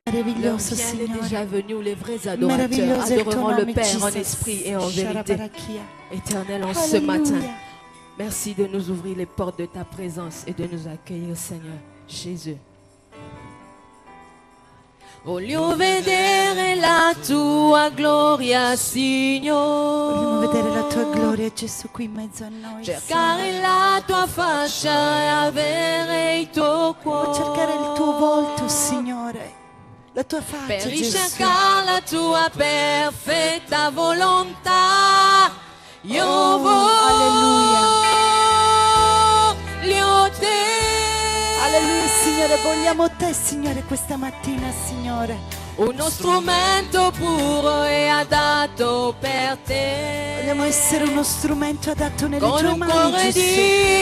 Meraviglioso, Signore. Est déjà Signore. venu où les vrais adorateurs Meraviglioso è il tuo adoreront le nome, Père en Jesus. esprit et en vérité. Sharabarachia. Éternel, en ce matin, Alléluia. merci de nous ouvrir les portes de ta présence et de nous accueillir, Seigneur, chez eux. Voglio vedere la tua gloria, Vogliamo Signore. vedere la tua gloria, Gesù, qui in mezzo a noi. Cercare la tua faccia e avere il tuo Voglio cercare il tuo cuore. volto, Signore. La tua Per faccia, Gesù. ricercare la tua perfetta volontà. Io voglio te. Alleluia, Signore. Vogliamo te, Signore, questa mattina, Signore. Uno strumento puro e adatto per te. Vogliamo essere uno strumento adatto nelle Con tue un mani, cuore Gesù.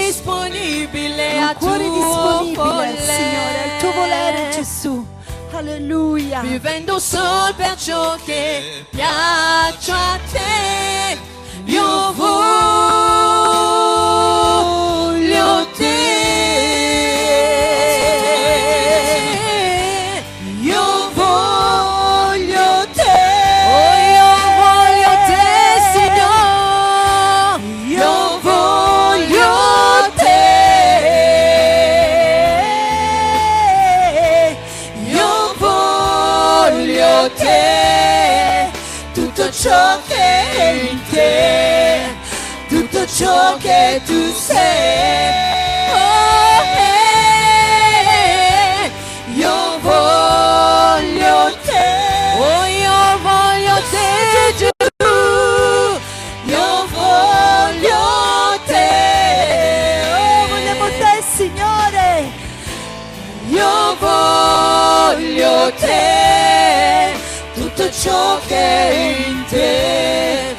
disponibile Un a tuo cuore disponibile, Signore, al tuo volere, volere. Gesù. Alleluia. Vivendo solo per ciò che piace a te. Io voglio te. Io voglio te. Oh, io voglio te, Signore. Io voglio te. Io voglio te. Tutto ciò che è in te, tutto ciò che tu sei. Oh, io voglio te. Oh, io voglio te, Gesù. Io voglio te. Oh, vogliamo te, Signore. Io voglio te, tutto ciò che è in te,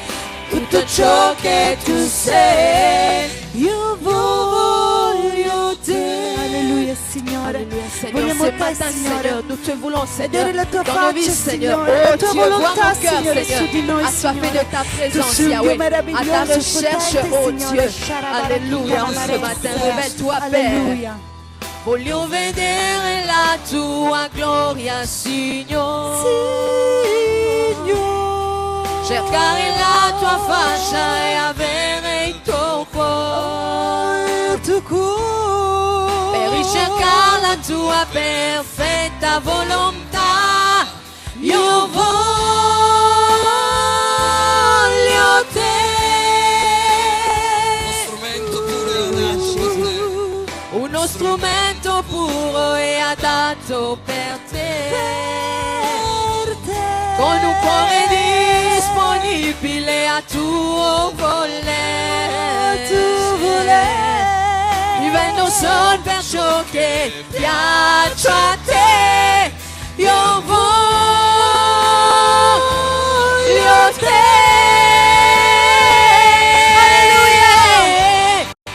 tutto ciò che tu sei. Io voglio te. Alleluia, Signore. Alléluia, Seigneur. Vogliamo Ce te, matin, Signore. Seigneur, nous te voulons, Seigneur, Vedere la tua dans nos vies, faccia, Seigneur. Signore, la Oh tua Dieu, vois volontà, mon cœur, Signore, Seigneur, su di noi, assoiffé de Signore. ta Tu présence, sei un Dio Yahweh, à ta meraviglioso, recherche, potente, oh Signore. Dieu. Sharabarachia, Alléluia, en ce Sharabarachia. matin, révèle-toi, Père. Alleluia. Voglio vedere la tua gloria, Signore. Signore. Cercare la tua faccia e avere il tuo cuore. Il tuo cuore. Per ricercare la tua perfetta volontà. Io voglio te. Uno strumento puro e adatto per te. Con un cuore disponibile a tuo volere. Vivendo solo per ciò che piace a te. Io voglio te. Alleluia.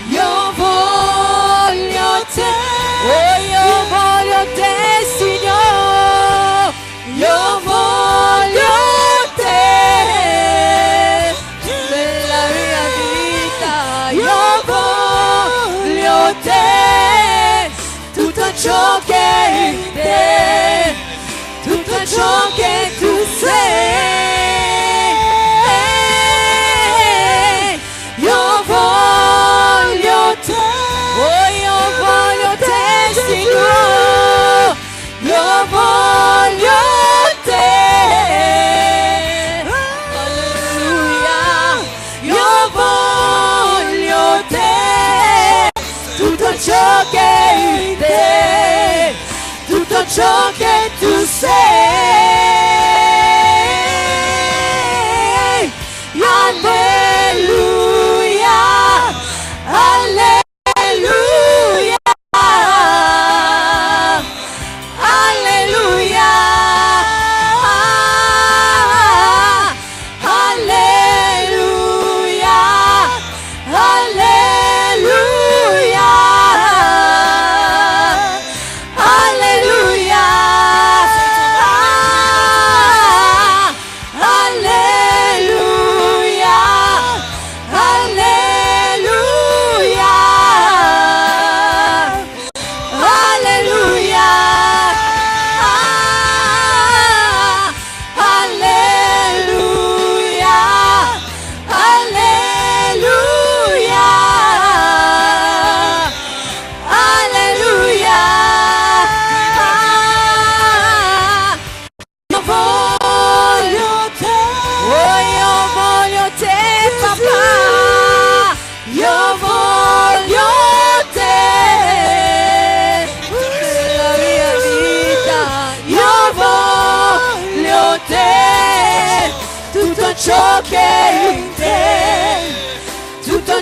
Io voglio te. Oh, io voglio te, Signore. Io voglio te. Nella mia vita io voglio te. Tutto ciò che è in te, tutto ciò che tu sei. Io voglio te. Oh, io voglio te, Signore. Io voglio te. Alleluia. Io voglio te. Tutto ciò che è in te, tutto ciò che tu sei. Alleluia. Alleluia. Alleluia. Alleluia. Alleluia. Alleluia.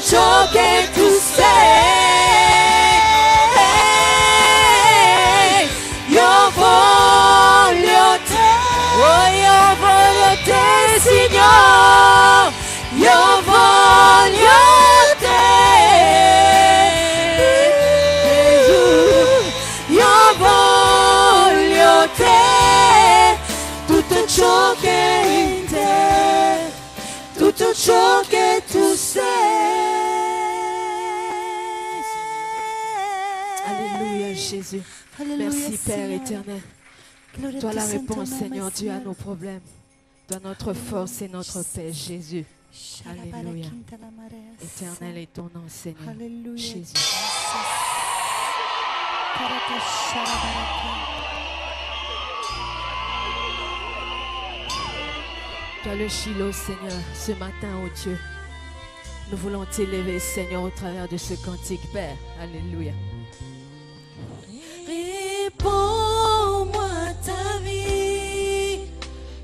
ciò che tu sei. Io voglio te, oh io voglio te Signore, io voglio te Gesù, io voglio te, tutto ciò che è in te, tutto ciò che tu sei. Alléluia Jésus. Alléluia, Merci Père Seigneur. éternel. Gloria Toi a la tu santo réponse nome, Seigneur Dieu à Signore. nos problèmes. Toi notre force et notre paix Jésus. Alléluia. Sharabarakinte la marea. Éternel est ton nom Seigneur. Alléluia. Jésus. Karaka sharabaraka. Toi le Shiloh Seigneur, ce matin oh Dieu. Nous voulons t'élever Seigneur au travers de ce cantique Père. Alléluia. Réponds-moi ta vie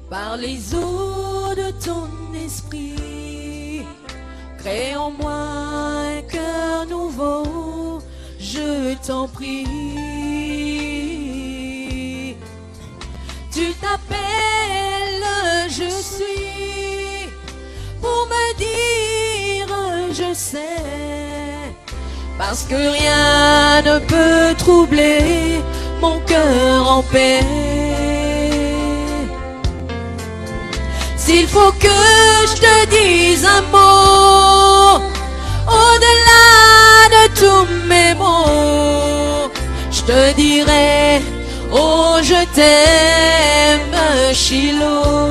par les eaux de ton esprit. Crée en moi un cœur nouveau, je t'en prie. Tu t'appelles je suis pour me dire je sais. Parce que rien ne peut troubler mon cœur en paix. S'il faut que je te dise un mot, au-delà de tous mes mots, je te dirai, oh je t'aime Shiloh.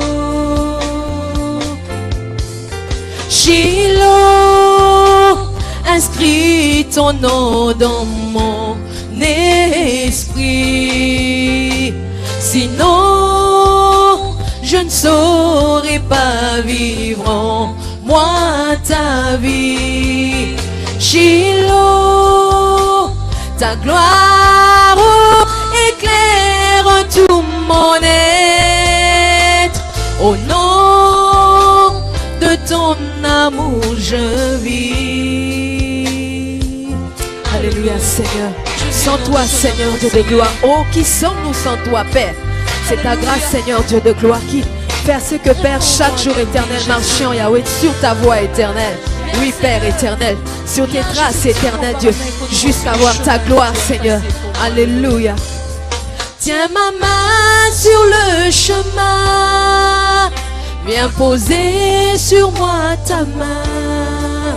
Shiloh, inscris ton nom dans mon esprit. Sinon, je ne saurais pas vivre en moi ta vie. Shiloh, ta gloire éclaire tout mon être. Au nom de ton amour, je vis. Alléluia, Seigneur. Sans toi, Seigneur Dieu de gloire. Oh, qui sommes-nous sans toi, Père? C'est ta grâce, Seigneur Dieu de gloire, qui fait ce que, Père, chaque jour éternel, marchant, Yahweh, sur ta voie éternelle. Oui, Père éternel, sur tes traces éternelles, Dieu, jusqu'à voir ta gloire, Seigneur. Alléluia. Tiens ma main sur le chemin, viens poser sur moi ta main.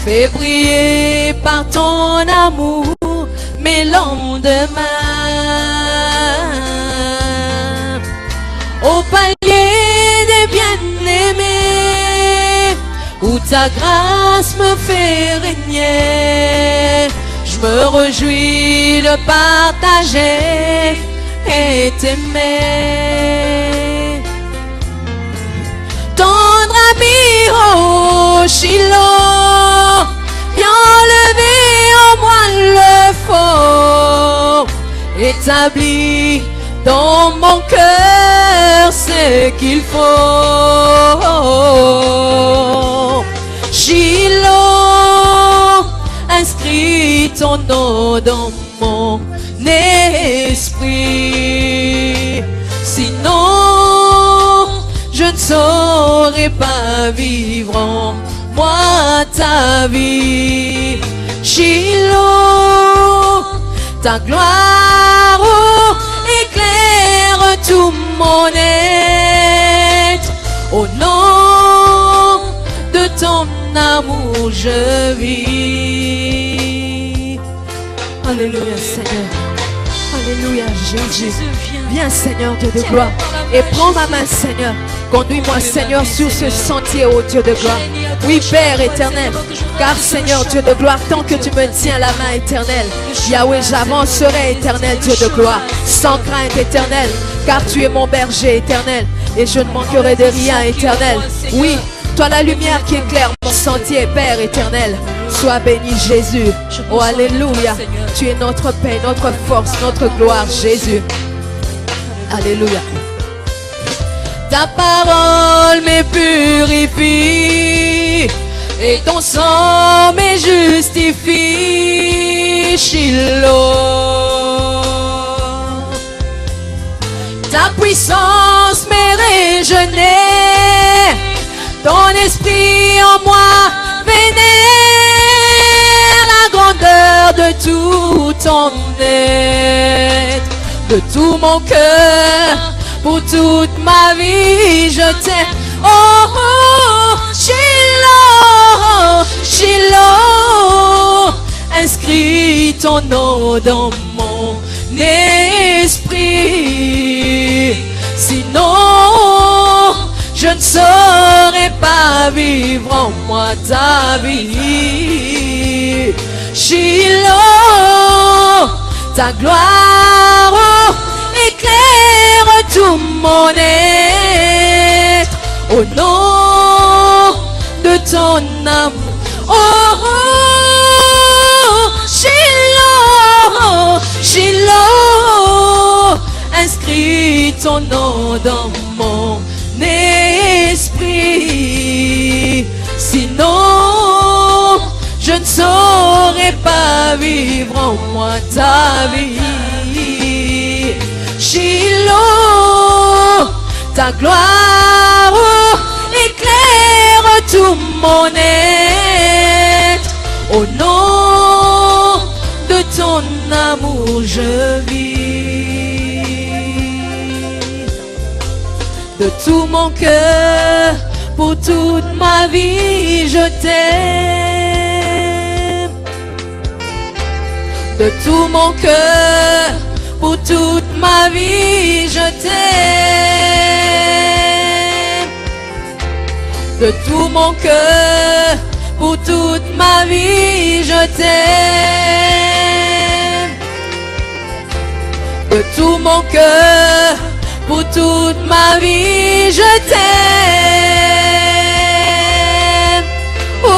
Fais briller par ton amour mes lendemains. Au palier des bien-aimés, où ta grâce me fait régner, je me réjouis de partager et t'aimer. Tendre ami, oh Shiloh, viens enlever en moi le faux, établis dans mon cœur ce qu'il faut. Shiloh, inscris ton nom dans mon esprit. Sinon, je ne saurais pas vivre en moi ta vie. Shiloh, ta gloire éclaire tout mon être. Au nom de ton amour, je vis. Alléluia, Seigneur. Alléluia, Jésus. Viens, Seigneur Dieu de gloire, et prends ma main, Seigneur. Conduis-moi, Seigneur, sur ce sentier, ô Dieu de gloire. Oui, Père éternel, car, Seigneur Dieu de gloire, tant que tu me tiens la main éternelle, Yahweh, j'avancerai, éternel Dieu de gloire, sans crainte éternelle, car tu es mon berger éternel, et je ne manquerai de rien, éternel. Oui, toi la lumière qui éclaire mon sentier, Père éternel. Sois béni, Jésus. Oh, alléluia. Tu es notre paix, notre force, notre gloire, Jésus. Alléluia. Ta parole me purifie, Et ton sang me justifie, Shiloh. Ta puissance me régénère, ton esprit en moi vénère la grandeur de tout ton être, de tout mon cœur, pour toute ma vie, je t'aime. Oh, oh, Shiloh, Shiloh, inscris ton nom dans mon esprit. Sinon, je ne saurais pas vivre en moi ta vie. Shiloh, ta gloire éclaire tout mon être. Au nom de ton amour, oh, oh, Shiloh, Shiloh, inscris ton nom dans mon esprit. Sinon, je ne saurais pas vivre en moi ta vie. Shiloh, ta gloire éclaire tout mon être. Au nom de ton amour, je vis. De tout mon cœur, pour toute ma vie, je t'aime. De tout mon cœur, pour toute ma vie, je t'aime. De tout mon cœur, pour toute ma vie, je t'aime. De tout mon cœur, pour toute ma vie, je t'aime. Oh, oh,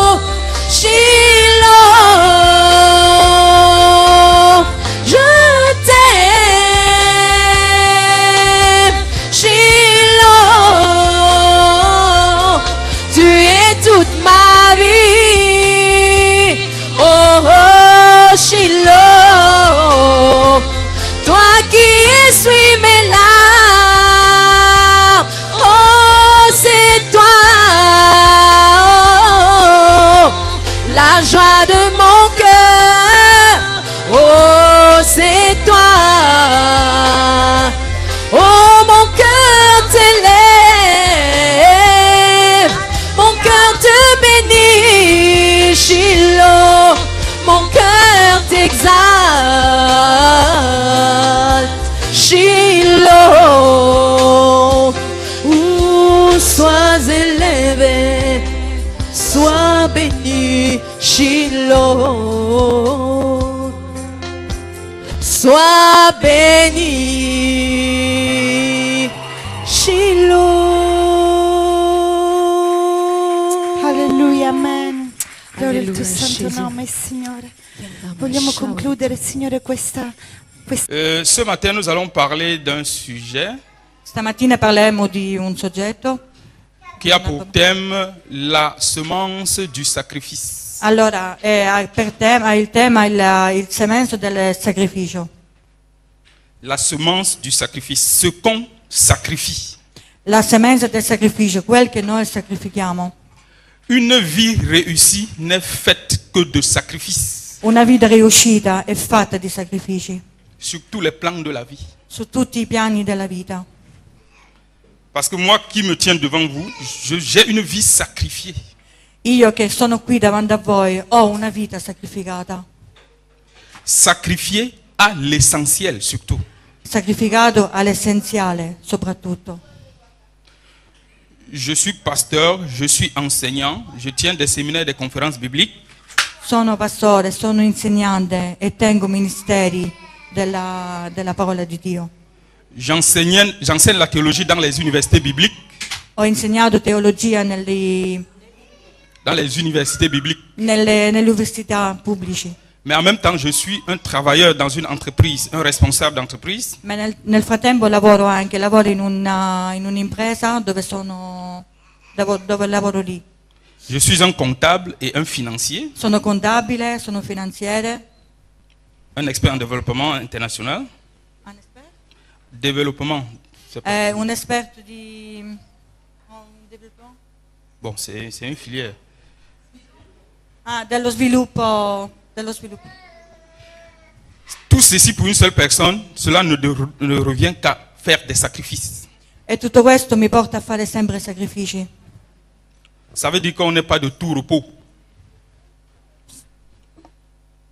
oh, Shiloh, je t'aime. Shiloh, tu es toute ma vie. Oh, oh, Shiloh, toi qui essuies mes larmes. Oh, c'est toi, oh, la joie de mon cœur. Oh, c'est toi. Oh, mon cœur t'élève, mon cœur te bénit, Shiloh, mon cœur t'exalte, Shiloh. Sois élevé, sois béni, Shiloh. Sois béni, Shiloh. Alleluia, amen. Gloria al tuo Alleluia, santo Gesù. nome, Signore. Vogliamo concludere, Signore, questa Ce matin, nous allons parler d'un sujet Stamattina parleremo di un soggetto. qui a pour thème la semence du sacrifice. Allora, ha il tema il semenzo del sacrificio. La semence du sacrifice, ce qu'on sacrifie. La semenza del sacrificio, quel che noi sacrifichiamo. Une vie réussie n'est faite que de sacrifices Una vita riuscita è fatta di sacrifici sur tous les plans de la vie. su tutti i piani della vita. Parce que moi qui me tiens devant vous, j'ai une vie sacrifiée. Io che sono qui davanti a voi ho una vita sacrificata. Sacrifiée à l'essentiel surtout. Sacrificato all'essenziale soprattutto. Je suis pasteur, je suis enseignant, je tiens des séminaires, des conférences bibliques. Sono pastore, sono insegnante e tengo ministeri della parola di Dio. J'enseigne la théologie dans les universités bibliques. Ho insegnato teologia Dans les universités bibliques. nelle università pubblici. Mais en même temps, je suis un travailleur dans une entreprise, un responsable d'entreprise. Ma nel frattempo lavoro in un'impresa dove lavoro lì. Je suis un comptable et un financier, Sono contabile, sono finanziere. un expert en développement international. Développement, c'est pas- Un esperto di... bon, c'est une filière. dello sviluppo. Tout ceci pour une seule personne, cela ne revient qu'à faire des sacrifices. E tutto questo mi porta a fare sempre sacrifici. Ça veut dire qu'on n'est pas de tout repos.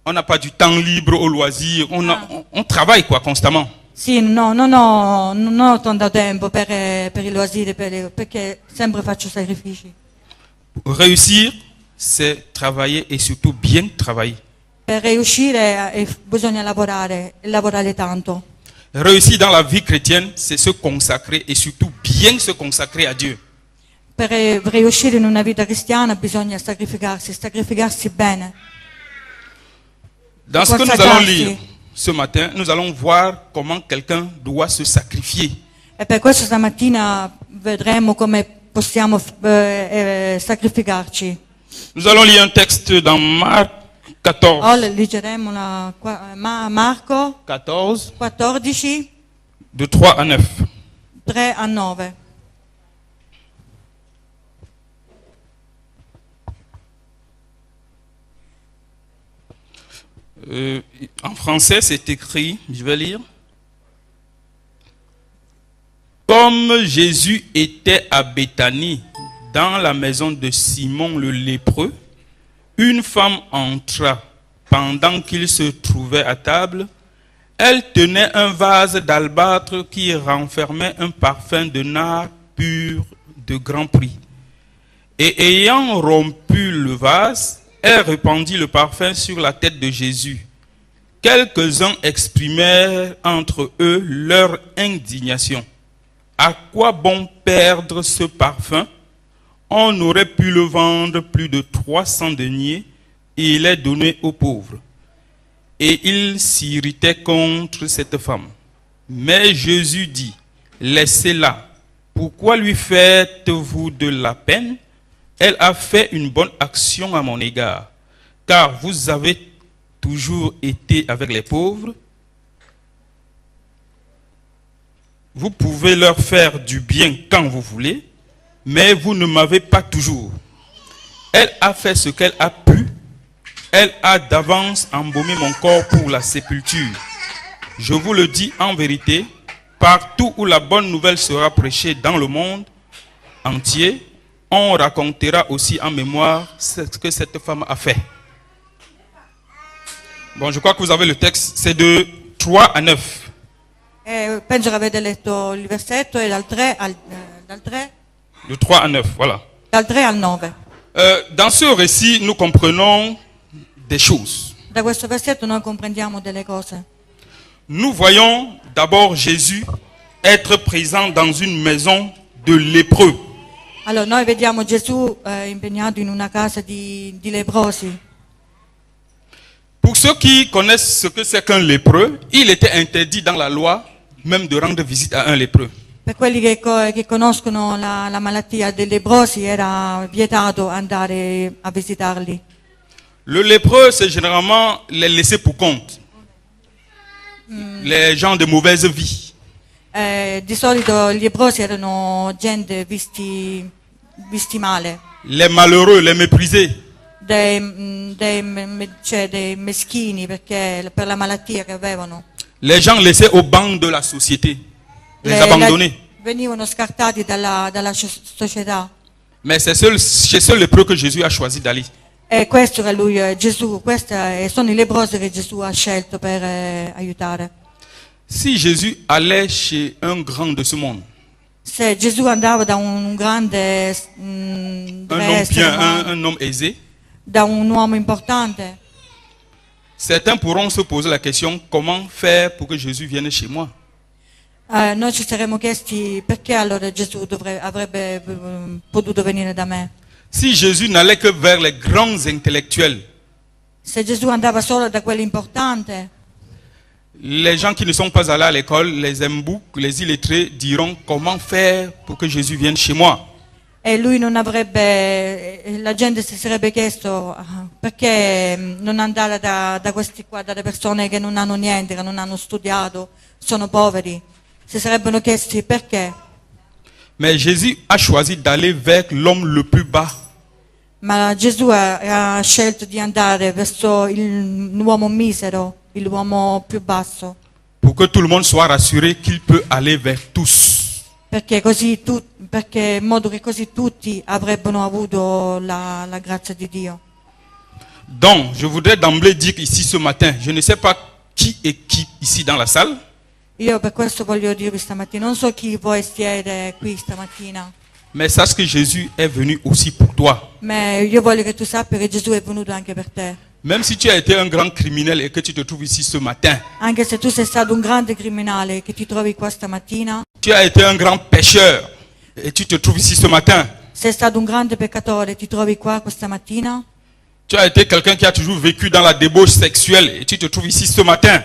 On n'a pas du temps libre au loisir, on travaille quoi constamment. Sì, no, non ho tanto tempo per i loisir, perché sempre faccio sacrifici. Réussir, c'est travailler et surtout bien travailler. Per riuscire bisogna lavorare, e lavorare tanto. Réussir dans la vie chrétienne, c'est se consacrer et surtout bien se consacrer à Dieu. Per riuscire in una vita cristiana bisogna sacrificarsi bene. Dans ce que nous allons lire ce matin, nous allons voir comment quelqu'un doit se sacrifier. E per questo stamattina vedremo come possiamo sacrificarci. Nous allons lire un texte dans Marc 14. Leggeremo Marco 14, 14, de 3 à 9. 3 a 9. En français, c'est écrit, je vais lire. Comme Jésus était à Béthanie, dans la maison de Simon le lépreux, une femme entra pendant qu'il se trouvait à table. Elle tenait un vase d'albâtre qui renfermait un parfum de nard pur de grand prix. Et ayant rompu le vase, elle répandit le parfum sur la tête de Jésus. Quelques-uns exprimèrent entre eux leur indignation. À quoi bon perdre ce parfum? On aurait pu le vendre plus de 300 deniers et les donner aux pauvres. Et ils s'irritaient contre cette femme. Mais Jésus dit, laissez-la. Pourquoi lui faites-vous de la peine? Elle a fait une bonne action à mon égard. Car vous avez toujours été avec les pauvres. Vous pouvez leur faire du bien quand vous voulez, mais vous ne m'avez pas toujours. Elle a fait ce qu'elle a pu. Elle a d'avance embaumé mon corps pour la sépulture. Je vous le dis en vérité, partout où la bonne nouvelle sera prêchée dans le monde entier, on racontera aussi en mémoire ce que cette femme a fait. Bon, je crois que vous avez le texte, c'est de 3 à 9. Penso che avete letto il versetto, è dal 3 De 3 à 9, voilà. dal 3 al 9. Dans ce récit, nous comprenons des choses. Da questo versetto noi comprendiamo delle cose. Nous voyons d'abord Jésus être présent dans une maison de lépreux. Allora, noi vediamo Gesù impegnato in una casa di leprosi. Pour ceux qui connaissent ce que c'est qu'un lépreux, il était interdit dans la loi même de rendre visite à un lépreux. Per quelli che conoscono la malattia dei leprosi era vietato andare a visitarli. Le lépreux, c'est généralement les laissés pour compte. Les gens de mauvaise vie. Di solito gli leprosi erano gente visti male, Les malheureux, les méprisés. dei meschini per la malattia che avevano. Les gens laissés au banc de la société. Les abandonnés. Venivano scartati dalla società. Mais c'est chez ce lépreux que Jésus a choisi d'aller. E questo che Gesù, sono i leprosi che Gesù ha scelto per aiutare. Si Jésus allait chez un grand de ce monde, Se Gesù andava da un grande un homme bien, un homme aisé, da un uomo importante, certains pourront se poser la question, comment faire pour que Jésus vienne chez moi? noi ci saremmo chiesti perché allora Gesù avrebbe potuto venire da me. Si Jésus n'allait que vers les grands intellectuels, Se Gesù andava solo da quello importante, les gens qui ne sont pas allés à l'école, les emboucs, les illettrés diront comment faire pour que Jésus vienne chez moi. e lui non avrebbe, la gente si sarebbe chiesto perché non andare da questi qua, dalle persone che non hanno niente, che non hanno studiato, sono poveri. Si sarebbero chiesti perché. Mais Jésus a choisi d'aller vers l'homme le plus bas. Ma Gesù ha scelto di andare verso l'uomo misero, l'uomo più basso, Pour que tout le monde soit rassuré qu'il peut aller vers tous. perché in modo che così tutti avrebbero avuto la grazia di Dio. Donc, je voudrais d'emblée dire ici ce matin, je ne sais pas qui est qui ici dans la salle, Io per questo voglio dirvi stamattina, non so chi voi siete qui stamattina, mais sache que Jésus est venu aussi pour toi. ma io voglio che tu sappia che Gesù è venuto anche per te. Même si tu as été un grand criminel et que tu te trouves ici ce matin, Anche se tu sei stato un grande criminale che ti trovi qua stamattina, tu as été un grand pécheur et tu te trouves ici ce matin, sei stato un grande peccatore e ti trovi qua questa mattina, tu as été quelqu'un qui a toujours vécu dans la débauche sexuelle et tu te trouves ici ce matin,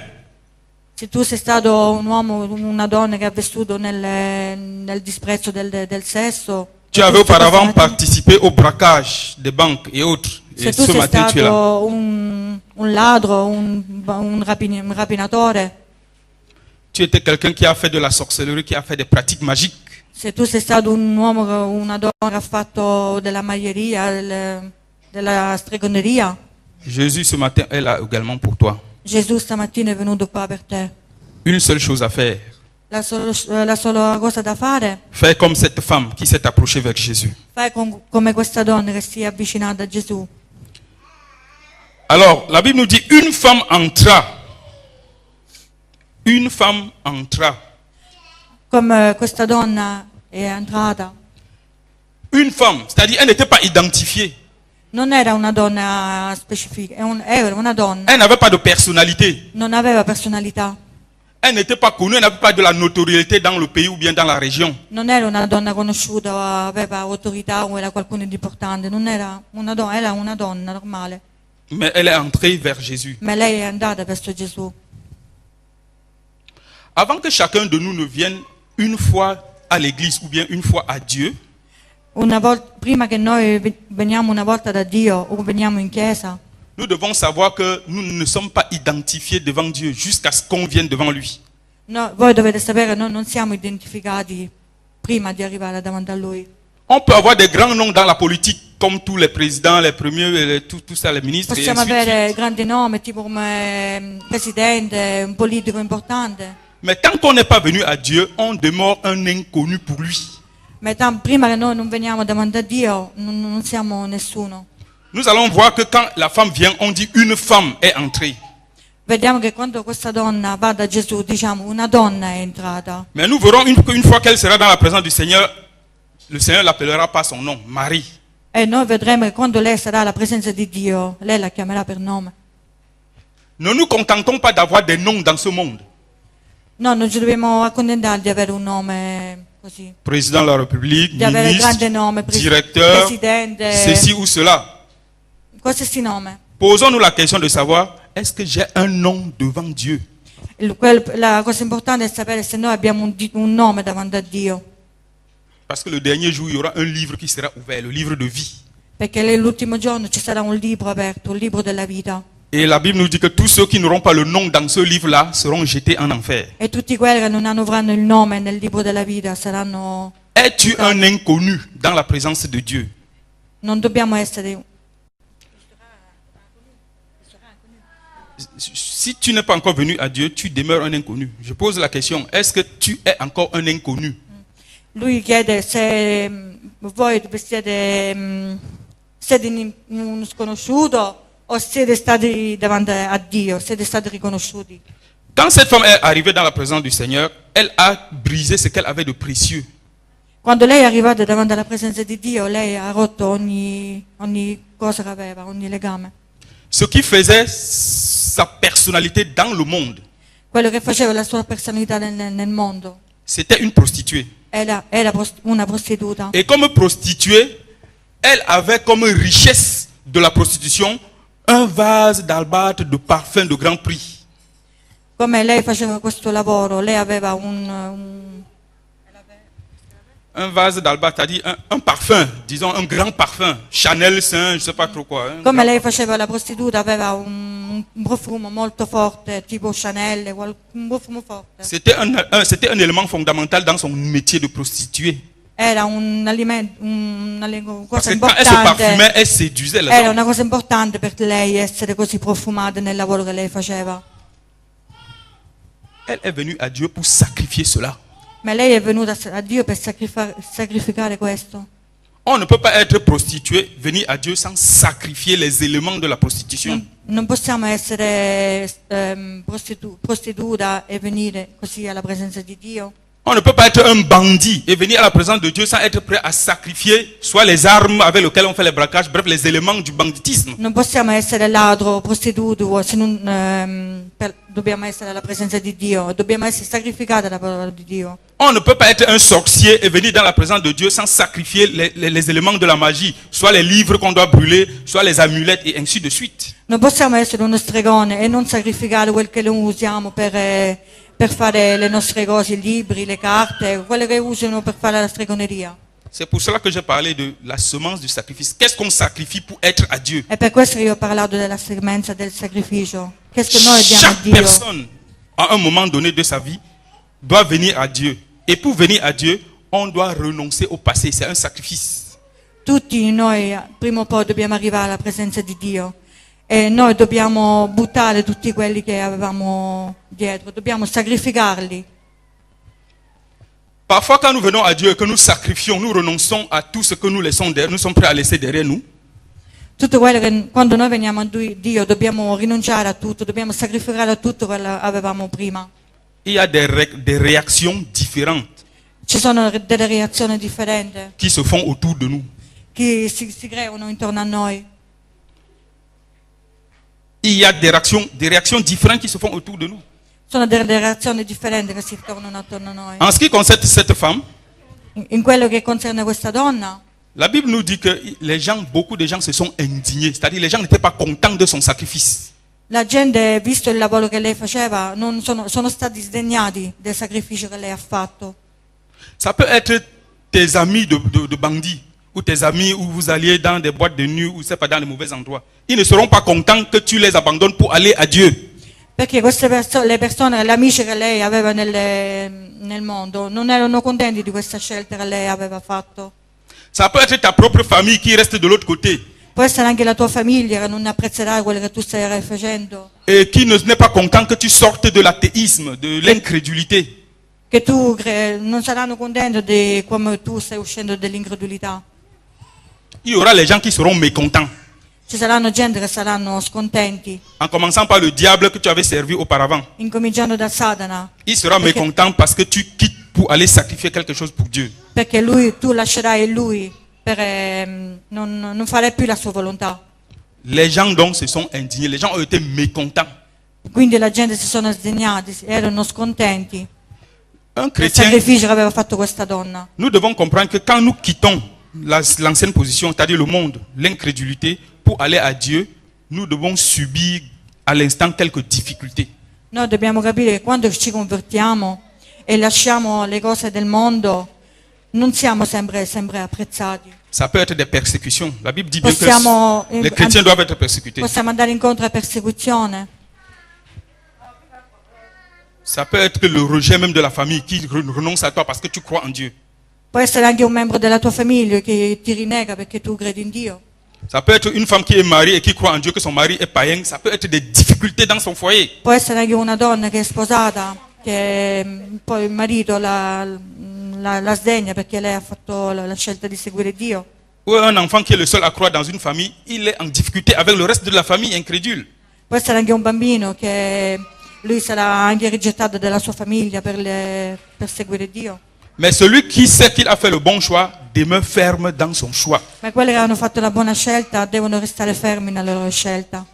se tu sei stato un uomo, una donna che ha vissuto nel disprezzo del sesso, tu avais auparavant participé au braquage des banques et autres, se et tu ce sei matin tu es là. stato un ladro, un rapinatore, Tu étais quelqu'un qui a fait de la sorcellerie, qui a fait des pratiques magiques. se tu sei stato un uomo, una donna che ha fatto della maglieria, della stregoneria, Jésus ce matin est là également pour toi. Gesù stamattina è venuto qua per te. Une seule chose à faire. La sola cosa da fare, Fais comme cette femme qui s'est approchée vers Jésus. fai come questa donna che si è avvicinata a Gesù. Alors, la Bible nous dit, une femme entra. Une femme entra. Come questa donna è entrata. Une femme, c'est-à-dire elle n'était pas identifiée. Non era una donna specifica, era una donna, Elle n'avait pas de personnalité. non aveva personalità, Elle n'était pas connue, elle n'avait pas de la notoriété dans le pays ou bien dans la région. non era una donna conosciuta, o aveva autorità o era qualcuno di importante, non era una donna, era una donna normale, Mais elle est entrée vers Jésus. ma lei è andata verso Gesù. Avant que chacun de nous ne vienne une fois à l'église ou bien une fois à Dieu, Una volta, prima che noi veniamo una volta da Dio o veniamo in chiesa, nous devons savoir que nous ne sommes pas identifiés devant Dieu jusqu'à ce qu'on vienne devant lui. no, voi dovete sapere che noi non siamo identificati prima di arrivare davanti a Lui. On peut avoir des grands noms dans la politique, comme tous les présidents, les premiers, tout ça, les ministres. Et Possiamo ainsi de avere suite. grandi nomi, tipo come presidente, un politico importante, Mais tant qu'on n'est pas venu à Dieu, on demeure un inconnu pour lui. ma prima che noi non veniamo davanti a Dio non siamo nessuno. Nous allons voir que quand la femme vient, on dit une femme est entrée. Vediamo che quando questa donna va da Gesù, diciamo una donna è entrata. Mais nous verrons une fois qu'elle sera dans la présence du Seigneur, le Seigneur l'appellera par son nom, Marie. E noi vedremo che quando lei sarà alla presenza di Dio, lei la chiamerà per nome. Ne nous contentons pas d'avoir des noms dans ce monde. No, non ci dobbiamo accontentare di avere un nome così, Président de la République, di avere grande ministre, nome, directeur, presidente, ceci ou cela. qualsiasi nome. Posons-nous la question de savoir, est-ce que j'ai un nom devant Dieu? La cosa importante è sapere se noi abbiamo un nome davanti a Dio, Parce que le dernier jour, il y aura un livre qui sera ouvert, le livre de vie. perché l'ultimo giorno ci sarà un libro aperto, il libro della vita. Et la Bible nous dit que tous ceux qui n'auront pas le nom dans ce livre-là seront jetés en enfer. E tutti quelli che non avranno il nome nel libro della vita saranno... Es-tu un inconnu dans la présence de Dieu? Non dobbiamo essere... Si tu n'es pas encore venu à Dieu, tu demeures un inconnu. Je pose la question, est-ce que tu es encore un inconnu? Lui chiede se voi siete uno sconosciuto o siete stati davanti a Dio, siete stati riconosciuti. Quand cette femme est arrivée dans la présence du Seigneur, elle a brisé ce qu'elle avait de précieux. Quando lei è arrivata davanti alla presenza di Dio, lei ha rotto ogni cosa che aveva, ogni legame. Ce qui faisait sa personnalité dans le monde, Quello che faceva la sua personalità nel mondo c'était une prostituée. era una prostituta. Et comme prostituée, elle avait comme richesse de la prostitution un vase d'albâtre de parfum de grand prix. Come lei faceva questo lavoro, lei aveva Un vase d'albâtre, c'est-à-dire un parfum, disons un grand parfum, Chanel, Saint, je ne sais pas trop quoi. come lei faceva la prostituta, aveva un profumo molto forte, tipo Chanel, un profumo forte. C'était un élément fondamental dans son métier de prostituée. Era Parce cosa que quand elle se importante. parfumait, elle séduisait les Era hommes. una cosa importante per lei essere così profumata nel lavoro che lei faceva. Elle est venue à Dieu pour sacrifier cela. Ma lei è venuta a Dio per sacrificare questo. On ne peut pas être prostituée, venir à Dieu sans sacrifier les éléments de la prostitution. Non possiamo essere prostituta e venire così alla presenza di Dio. On ne peut pas être un bandit et venir à la présence de Dieu sans être prêt à sacrifier soit les armes avec lesquelles on fait les braquages, bref, les éléments du banditisme. Non possiamo essere ladro, prostituto, se non dobbiamo essere alla presenza di Dio, dobbiamo essere sacrificati alla parola di Dio. On ne peut pas être un sorcier et venir dans la présence de Dieu sans sacrifier les éléments de la magie, soit les livres qu'on doit brûler, soit les amulettes et ainsi de suite. Non possiamo essere uno stregone e non sacrificare quel che noi usiamo per fare le nostre cose, i libri, le carte, quelle che usano per fare la stregoneria. C'est pour cela que j'ai parlé de la semence du sacrifice. Qu'est-ce qu'on sacrifie pour être à Dieu? E per questo che io ho parlato della semenza del sacrificio. Che noi diamo a Chaque Dio. personne, à un moment donné de sa vie, doit venir à Dieu. Et pour venir à Dieu, on doit renoncer au passé. C'est un sacrifice. Tutti noi prima o poi dobbiamo arrivare alla presenza di Dio. E noi dobbiamo buttare tutti quelli che avevamo dietro. Dobbiamo sacrificarli. Parfois, quand nous venons à Dieu et que nous sacrifions, nous renonçons à tout ce que nous laissons derrière, nous sommes prêts à laisser derrière nous. Tutto quello che quando noi veniamo a Dio dobbiamo rinunciare a tutto, dobbiamo sacrificare a tutto quello che avevamo prima. Il y a des réactions différentes Ci sono delle reazioni differenti qui se font autour de nous. che si creano intorno a noi. Il y a des réactions différentes qui se font autour de nous. Sono delle reazioni differenti che si tornano attorno a noi. En ce qui concerne cette femme, In quello che concerne questa donna, la Bible nous dit que beaucoup de gens se sont indignés. C'est-à-dire les gens n'étaient pas contents de son sacrifice. la gente, visto il lavoro che lei faceva, sono stati sdegnati del sacrificio che lei ha fatto. Ça peut être tes amis de bandits ou tes amis où vous alliez dans des boîtes de nuit ou c'est pas dans les mauvais endroits. Ils ne seront pas contents que tu les abandonnes pour aller à Dieu. Perché le persone, le amiche che lei aveva nel mondo, non erano contenti di questa scelta che lei aveva fatto. Ça peut être ta propre famille qui reste de l'autre côté Può essere anche la tua famiglia che non apprezzerà quello che tu stai facendo. et qui n'est pas content que tu sortes de l'athéisme, de l'incrédulité. Che tu non saranno contenti di come tu stai uscendo dell'incredulità. Il y aura les gens qui seront mécontents. Ci saranno gente che saranno scontenti, En commençant par le diable que tu avais servi auparavant. incominciando da Satana, Il sera mécontent parce que tu quittes pour aller sacrifier quelque chose pour Dieu. perché tu lascerai lui per non fare più la sua volontà. Les gens donc se sont indignés. Les gens ont été mécontents. Quindi la gente si sono sdegnati, erano scontenti Un del chrétien, sacrificio che aveva fatto questa donna. nous devons comprendre que quand nous quittons l'ancienne position, c'est-à-dire le monde, l'incrédulité, pour aller à Dieu, nous devons subir à l'instant quelques difficultés. Noi dobbiamo capire che quando ci convertiamo e lasciamo le cose del mondo, non siamo sempre apprezzati. Ça peut être des persécutions. La Bible dit bien Possiamo, que les chrétiens doivent être persécutés. possiamo andare incontro a persecuzione. Ça peut être le rejet même de la famille qui renonce à toi parce que tu crois en Dieu. Può essere anche un membro della tua famiglia che ti rinnega perché tu credi in Dio. Ça peut être une femme qui est mariée et qui croit en Dieu que son mari est païen. Ça peut être des difficultés dans son foyer. Può essere anche una donna che è sposata, che poi il marito la sdegna perché lei ha fatto la scelta di seguire Dio. Ou un enfant qui est le seul à croire dans une famille, il est en difficulté avec le reste de la famille incrédule. Può essere anche un bambino che lui sarà anche rigettato dalla sua famiglia per seguire Dio. Mais celui qui sait qu'il a fait le bon choix demeure ferme dans son choix. Ma quelli che hanno fatto la buona scelta devono restare fermi nella loro scelta.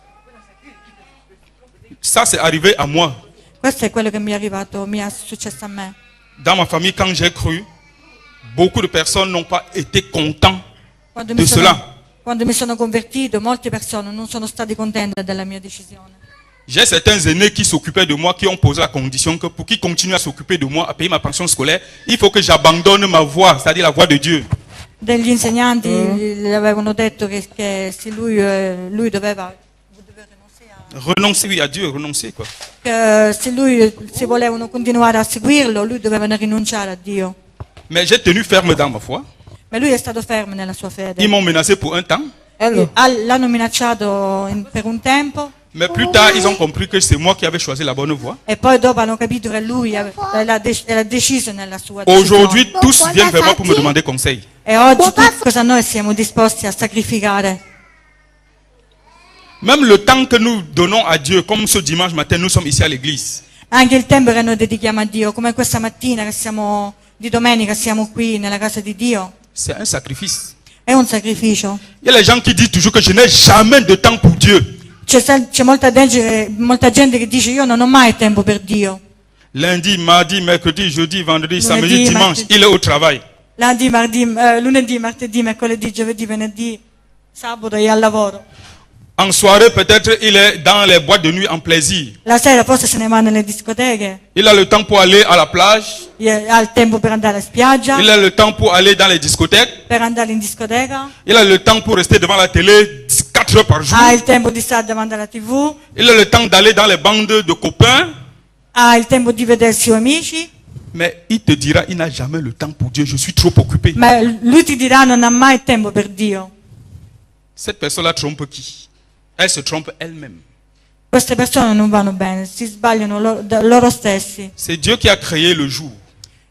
Ça, c'est arrivé à moi. Questo è quello che mi è successo a me. Dans ma famille, quand j'ai cru, beaucoup de personnes n'ont pas été contents Quando de cela. Quando mi sono convertito, molte persone non sono state contente della mia decisione. J'ai certains aînés qui s'occupaient de moi, qui ont posé la condition que pour qu'ils continuent à s'occuper de moi, à payer ma pension scolaire, il faut que j'abandonne ma voie, c'est-à-dire la voie de Dieu. Degli insegnanti gli avevano detto che se lui doveva Renoncer, oui, à Dieu, renoncer, quoi. che se volevano continuare a seguirlo, lui doveva rinunciare a Dio. Mais j'ai tenu ferme dans ma foi. Ma lui è stato fermo nella sua fede. Ils m'ont menacé pour un temps. L'hanno minacciato per un tempo. Mais plus tard, ils ont compris que c'est moi qui avais choisi la bonne voie. E poi dopo hanno capito che lui era deciso nella sua decisione. Aujourd'hui, tous viennent vers moi pour me demander conseil. E oggi cosa noi siamo disposti a sacrificare? Même le temps que nous donnons à Dieu, comme ce dimanche matin, nous sommes ici à l'église. Anche il tempo che noi dedichiamo a Dio, come questa mattina che siamo di domenica, siamo qui nella casa di Dio, C'est un sacrifice. è un sacrificio. Il y a les gens qui disent toujours que je n'ai jamais de temps pour Dieu. C'è molta gente che dice io non ho mai tempo per Dio. Lundi, mardi, mercredi, jeudi, vendredi, Lunedì, samedi, dimanche, martedì. il est au travail. Lunedì, martedì, mercoledì, giovedì, venerdì, sabato è al lavoro. En soirée, peut-être, il est dans les boîtes de nuit en plaisir. La sera forse se ne va nelle discoteche, Il a le temps pour aller à la plage. ha il tempo per andare a spiaggia, Il a le temps pour aller dans les discothèques. per andare in discoteca, Il a le temps pour rester devant la télé 4 heures par jour. ha il tempo di stare davanti alla TV, Il a le temps d'aller dans les bandes de copains. ha il tempo di vedersi con amici, Mais il te dira, il n'a jamais le temps pour Dieu. Je suis trop occupé. ma lui ti dirà non ha mai tempo per Dio. Cette personne-là trompe qui? Elle se trompe elle-même. Queste persone non vanno bene, si sbagliano loro stessi. C'est Dieu qui a créé le jour.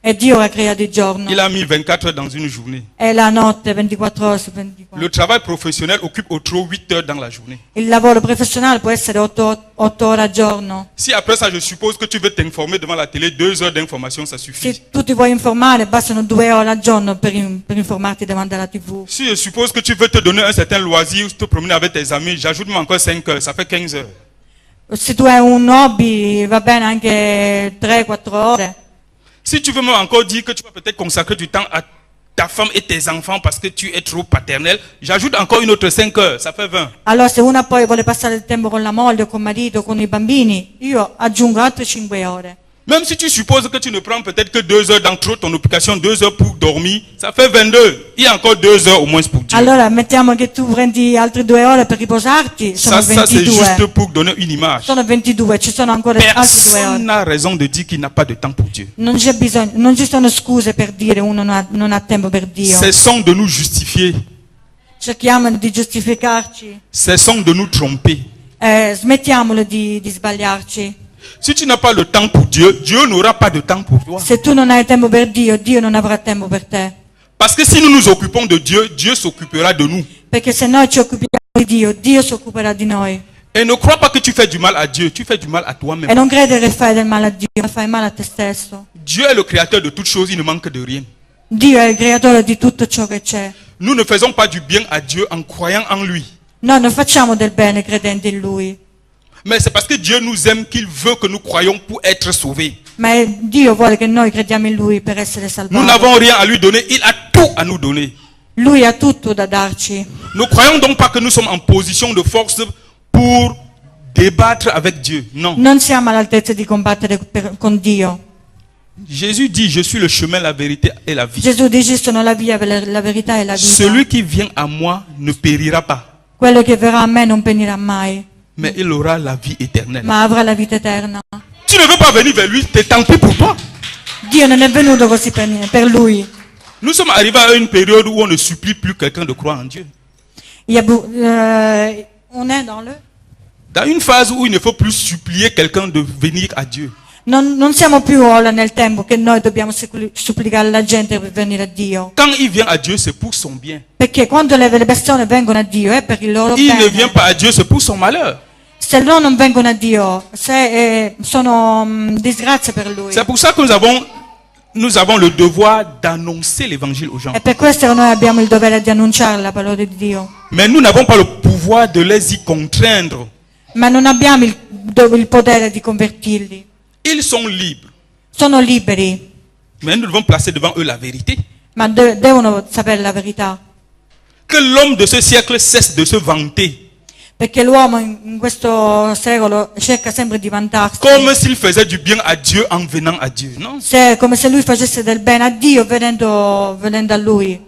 È Dio che ha creato il giorno. Il a mis 24 heures dans une journée. È la notte 24 ore su 24. Le travail professionnel occupe au trop 8 heures dans la journée. Il lavoro professionale può essere 8 ore al giorno. Si après ça, je suppose que tu veux t'informer devant la télé, 2 heures d'information, ça suffit. Se tu ti vuoi informare, bastano 2 ore al giorno per informarti davanti alla TV. Si je suppose que tu veux te donner un certain loisir, te promener avec tes amis, j'ajoute même encore 5 heures, ça fait 15 heures. Se tu hai un hobby, va bene anche 3-4 ore. Si tu veux même encore dire que tu vas peut-être consacrer du temps à ta femme et tes enfants parce que tu es trop paternel, j'ajoute encore une autre 5 heures, ça fait 20. Allora se una poi vuole passare il tempo con la moglie o con il marito o con i bambini, io aggiungo altre 5 ore. Même si tu supposes que tu ne prends peut-être que 2 heures d'entre ton occupation, 2 heures pour dormir, ça fait 22. Il y a encore 2 heures au moins pour Dieu. Allora mettiamo che tu prendi altre 2 ore per riposarti, sono Ça c'est 22. juste pour donner une image. Sono 22, ci sono ancora altre 2 Personne ore. n'a raison de dire qu'il n'a pas de temps pour Dieu. Non c'è bisogno, non ci sono scuse per dire uno non ha tempo per Dio. Cessons de nous justifier. Cerchiamo di giustificarci, Cessons de nous tromper. smettiamolo di sbagliarci. Si tu n'as pas le temps pour Dieu, Dieu n'aura pas de temps pour toi. Se tu non hai tempo per Dio, Dio non avrà tempo per te. Parce que si nous nous occupons de Dieu, Dieu s'occupera de nous. Perché se noi ci occupiamo di Dio, Dio si occuperà di noi. Et ne crois pas que tu fais du mal à Dieu, tu fais du mal à E toi-même. non credere che fai del male a Dio, ma fai male a te stesso. Dieu est le créateur de toutes choses, il ne manque de rien. Dio è il creatore di tutto ciò che c'è. Nous ne faisons pas du bien à Dieu en croyant en lui. Noi non facciamo del bene credendo in Lui, Mais c'est parce que Dieu nous aime qu'il veut que nous croyions pour être sauvés. ma Dio vuole che noi crediamo in Lui per essere Nous salvati. n'avons rien à lui donner, il a tout à nous donner. Lui ha tutto da darci. Ne croyons donc pas que nous sommes en position de force pour débattre avec Dieu. Non. Non siamo all'altezza di combattere con Dio. Jésus dit, je suis le chemin, la vérité et la vie. Gesù dice sono la via, la verità e la vita. Celui qui vient à moi ne périra pas, Quello che verrà a me non penirà mai, mais il aura la vie éternelle. ma avrà la vita eterna. Tu ne veux pas venir vers lui, c'est tant pis pour toi. Dio non è venuto così per Lui. Nous sommes arrivés à une période où on ne supplie plus quelqu'un de croire en Dieu. On est Dans une phase où il ne faut plus supplier quelqu'un de venir à Dieu. Non siamo più ora nel tempo che noi dobbiamo supplicare la gente per venire a Dio. Quand il vient à Dieu, c'est pour son bien. Perché quando le persone vengono a Dio è per il loro Il ne vient bene. pas à Dieu, c'est pour son malheur. Se loro non vengono a Dio, sono disgrazie per Lui. C'est pour ça que nous avons le devoir d'annoncer l'évangile aux gens. E per questo noi abbiamo il dovere di annunciare la parola di Dio. Mais nous n'avons pas le pouvoir de les y contraindre. Ma non abbiamo il potere di convertirli. Ils sont libres. Sono liberi, Mais nous devons placer devant eux la vérité. ma devono sapere la verità. que l'homme de ce siècle cesse de se vanter. Perché l'uomo in questo secolo cerca sempre di vantarsi. Comme s'il faisait du bien à Dieu en venant à Dieu. Non. Come se lui facesse del bene a Dio venendo a lui.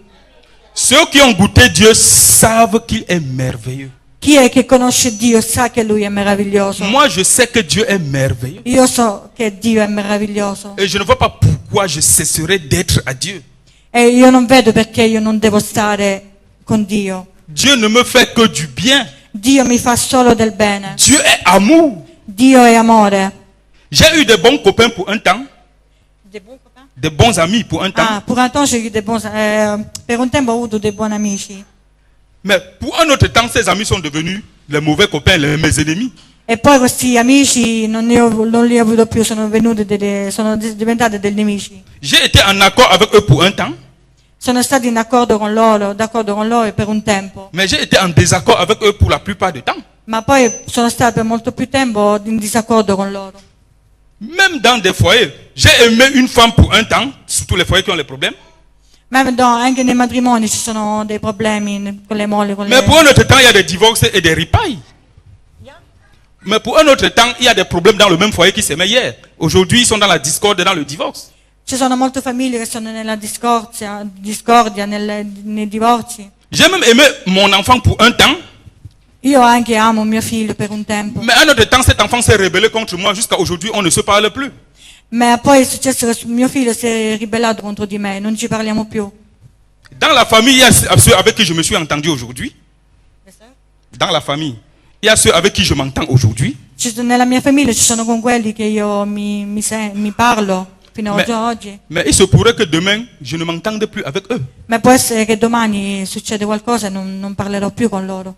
Ceux qui ont goûté Dieu savent qu'il est merveilleux. Chi è che conosce Dio sa che lui è meraviglioso. Moi, je sais que Dieu est merveilleux. Io so che Dio è meraviglioso. Et je ne vois pas pourquoi je cesserai d'être à Dieu. E io non vedo perché io non devo stare con Dio. Dieu ne me fait que du bien. Dio mi fa solo del bene. Dieu est amour. Dio è amore. J'ai eu des bons copains pour un temps. Des bons amis pour un temps. Ah, per un tempo ho avuto dei buoni amici. Mais pour un autre temps, ces amis sont devenus les mauvais copains, mes ennemis. E poi questi amici non li ho avuto più, sono diventati dei nemici. J'ai été en accord avec eux pour un temps. Sono stati d'accordo con loro per un tempo. Mais j'ai été en désaccord avec eux pour la plupart du temps. Ma poi sono stato per molto più tempo in disaccordo con loro. Même dans des foyers, j'ai aimé une femme pour un temps, surtout les foyers qui ont les problèmes. Anche nei matrimoni ci sono dei problemi con le mogli. Mais pour un autre temps, il y a des divorces et des ripailles. Mais pour un autre temps, il y a des problèmes dans le même foyer qui s'aimaient hier. Aujourd'hui, ils sont dans la discorde et dans le divorce. Ci sono molte famiglie che sono nella discordia, nei divorzi. J'ai même aimé mon enfant pour un temps. Io anche amo mio figlio per un tempo. Mais à un autre temps, cet enfant s'est rébellé contre moi. Jusqu'à aujourd'hui, on ne se parle plus. Ma poi è successo che mio figlio si è ribellato contro di me, non ci parliamo più. Dans la famille, il y a ceux avec qui je me suis entendu aujourd'hui. Dans la famille, il y a ceux avec qui je m'entends aujourd'hui. Nella mia famiglia ci sono con quelli che io mi parlo fino ad oggi. Mais il se pourrait que demain, je ne m'entende plus avec eux. Ma può essere che domani succede qualcosa e non parlerò più con loro.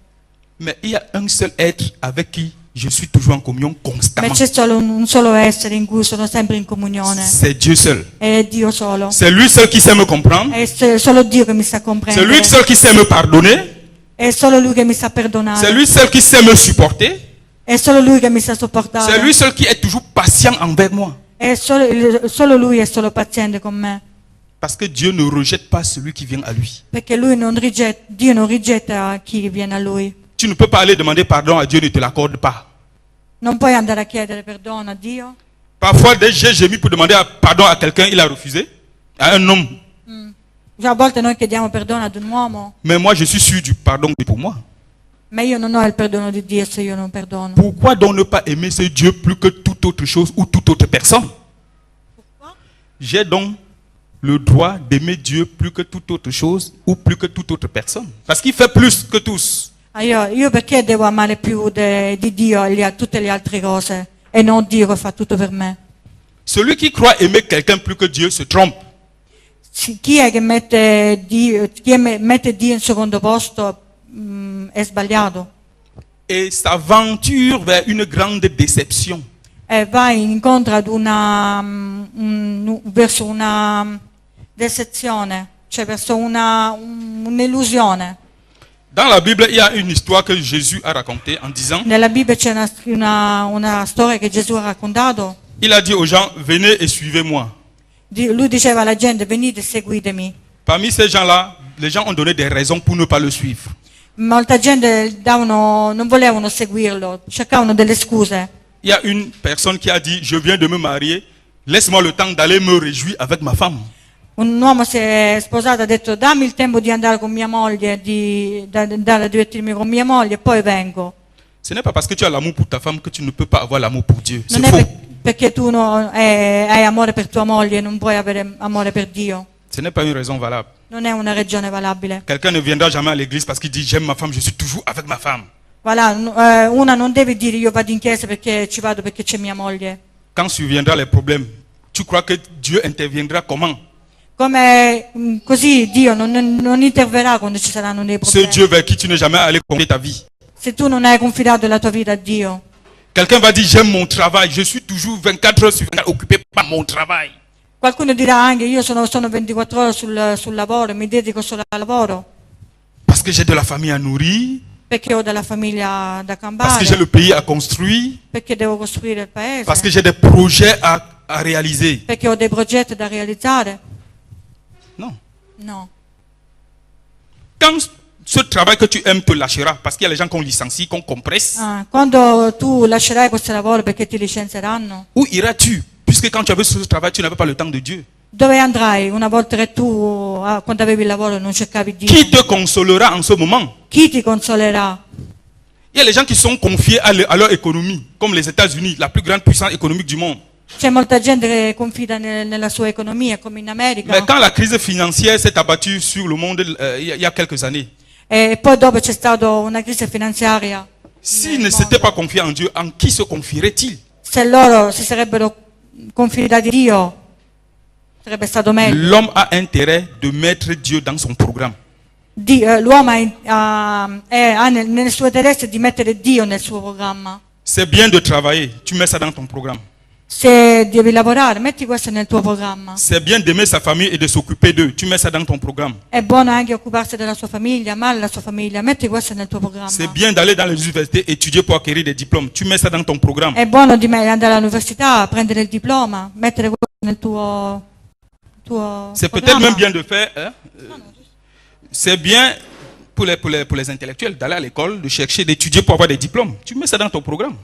Mais il y a un seul être avec qui je suis toujours en communion constamment. Ma c'è solo un solo essere in cui sono sempre in comunione. C'est Dieu seul. È Dio solo. C'est lui seul qui sait me comprendre. È solo Dio che mi sa comprendere. C'est lui seul qui sait me pardonner. È solo lui che mi sa perdonare. C'est lui seul qui sait me supporter. È solo lui che mi sa sopportare. C'est lui seul qui est toujours patient envers moi. È solo lui è solo paziente con me. Parce que Dieu ne rejette pas celui qui vient à lui. Perché Dio non rigetta chi viene a lui. Tu ne peux pas aller demander pardon à Dieu, ne te l'accorde pas. Non puoi andare a chiedere perdono a Dio. Parfois, dès que j'ai gémi pour demander pardon à quelqu'un, il a refusé. À un homme. Già a volte noi chiediamo perdono ad un uomo. Mais moi, je suis sûr du pardon pour moi. Ma io non ho il perdono di Dio se io non perdono. Pourquoi donc ne pas aimer ce Dieu plus que toute autre chose ou toute autre personne? J'ai donc le droit d'aimer Dieu plus que toute autre chose ou plus que toute autre personne. Parce qu'il fait plus que tous. Io perché devo amare più di Dio e tutte le altre cose e non Dio che fa tutto per me? Celui qui croit aimer quelqu'un plus que Dieu se trompe. Chi è che mette Dio in secondo posto è sbagliato. Et s'aventure vers une grande déception. E va incontro ad verso una desezione, cioè verso un'illusione. Dans la Bible, il y a une histoire que Jésus a racontée en disant, Nella Bibbia c'è una storia che Gesù ha raccontato. il a dit aux gens, venez et suivez-moi. Lui diceva alla gente, venite e seguitemi. Parmi ces gens-là, les gens ont donné des raisons pour ne pas le suivre. Molta gente non volevano seguirlo, cercavano delle scuse. Il y a une personne qui a dit, je viens de me marier, laisse-moi le temps d'aller me réjouir avec ma femme. Un uomo si è sposato e ha detto, dammi il tempo di andare con mia moglie, di andare a divertirmi con mia moglie e poi vengo. Ce n'est pas parce que tu as l'amour pour ta femme que tu ne peux pas avoir l'amour pour Dieu. C'est Non è faux. perché tu hai amore per tua moglie e non puoi avere amore per Dio. Ce n'est pas une raison valable. Non è una ragione valabile. Quelqu'un ne viendra jamais à l'église parce qu'il dit, j'aime ma femme, je suis toujours avec ma femme. Voilà, una non deve dire io vado in chiesa perché ci vado perché c'è mia moglie. Quand surviendra les problèmes, tu crois que Dieu interviendra comment? Così Dio non interverrà quando ci saranno dei Ce problemi. Dieu vers qui tu n'es jamais allé confier ta vie. Se tu non hai confidato la tua vita a Dio. Quelqu'un va dire, j'aime mon travail, je suis toujours 24 heures sur 24 occupé par mon travail. Qualcuno dirà anche io sono 24 ore sul lavoro, mi dedico solo al lavoro. Parce que j'ai de la famille à nourrir, Perché ho della famiglia da parce que j'ai campare, le pays à construire, perché devo costruire il paese, parce que j'ai des projets à réaliser. perché ho dei progetti da realizzare. Non. No. Quand ce travail que tu aimes te lâchera parce qu'il y a les gens qu'on licencie, qu'on compresse. Quando tu lascerai questo lavoro perché ti licenzieranno, Où iras-tu? Puisque quand tu avais ce travail, tu n'avais pas le temps de Dieu. dove andrai una volta che tu, quando avevi il lavoro, non cercavi Dio? Qui te consolera en ce moment? Chi ti consolerà? Il y a les gens qui sont confiés à leur économie, comme les États-Unis, la plus grande puissance économique du monde. C'è molta gente che confida nella sua economia, come in America. Mais quand la crise financière s'est abattue sur le monde il y a quelques années, E poi dopo c'è stata una crisi finanziaria. s'ils ne s'étaient pas confiés en Dieu, en qui se confieraient-ils? Se loro si sarebbero confidati in Dio, sarebbe stato meglio. L'homme a intérêt de mettre Dieu dans son programme. L'uomo ha nel suo interesse di mettere Dio nel suo programma. C'est bien de travailler, tu mets ça dans ton programme. Se devi lavorare, metti questo nel tuo programma. C'est bien d'aimer sa famille et de s'occuper d'eux, tu mets ça dans ton programme. È buono anche occuparsi della sua famiglia, amare la sua famiglia, metti questo nel tuo programma. C'est bien d'aller dans les universités étudier pour acquérir des diplômes, tu mets ça dans ton programme. È buono di andare all'università, prendere il diploma, mettere questo nel tuo C'est peut-être programma. même bien de faire, c'est bien pour les intellectuels d'aller à l'école, de chercher, d'étudier pour avoir des diplômes. Tu mets ça dans ton programme.